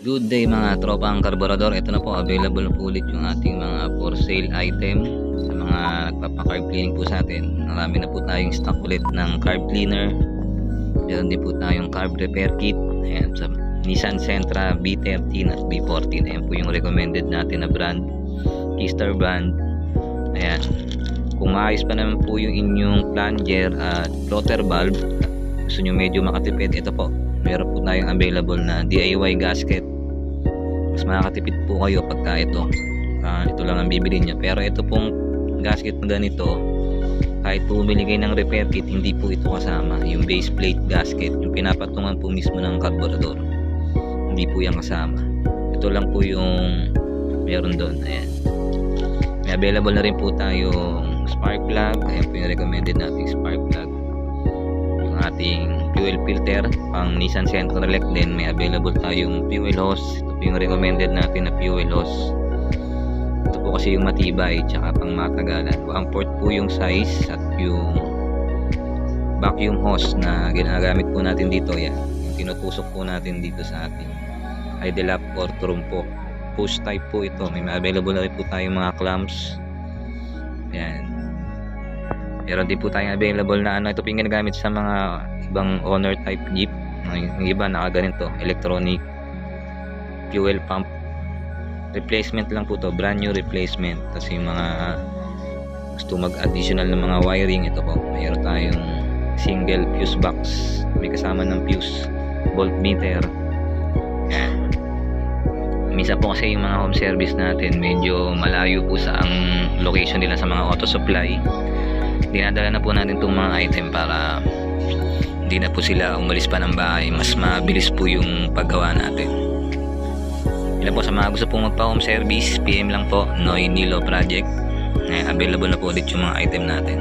Good day mga tropang karburador. Ito na po, available na po ulit yung ating mga for sale item sa mga nagpapa-carb cleaning po sa atin. Marami na po tayong stock ulit ng carb cleaner. Meron din po tayong carb repair kit. Ayan, sa Nissan Sentra B13 at B14. Ayan po yung recommended natin na brand, Keystar brand. Ayan, kung maayos pa naman po yung inyong plunger at floater valve, gusto nyo medyo makatipid, ito po, meron po tayong available na DIY gasket. Mas makakatipid po kayo pagka ito lang ang bibili nyo. Pero ito pong gasket na ganito, kahit po bumili kayo ng repair kit, hindi po ito kasama. Yung base plate gasket, yung pinapatungan po mismo ng carburetor, hindi po yan kasama. Ito lang po yung meron doon. Ayan, may available na rin po tayong spark plug. Ayan po yung recommended nating spark plug. Yung ating fuel filter pang Nissan Sentra Elect din, may available tayong fuel hose. Ito po yung recommended natin na fuel hose. Ito po kasi yung matibay tsaka pang matagalan. 1/4 po yung size at yung vacuum hose na ginagamit po natin dito. Yan, yung tinutusok po natin dito sa ating idle up or trumpo. Push type po ito. May available na rin po tayong mga clamps. Yan. Meron din po tayong available na ito po yung ginagamit sa mga ibang owner type jeep. Yung iba nakaganito, electronic fuel pump. Replacement lang po to, brand new replacement. Kasi yung mga gusto mag additional ng mga wiring, ito po, mayroon tayong single fuse box, may kasama ng fuse, voltmeter. Yan. Minsan po kasi yung mga home service natin medyo malayo po sa ang location nila sa mga auto supply. Dinadala na po natin itong mga item para hindi na po sila umalis pa ng bahay. Mas mabilis po yung paggawa natin. Ilan po sa mga gusto pong magpa home service, PM lang po, Noy Nilo Project. Available na po ulit yung mga item natin.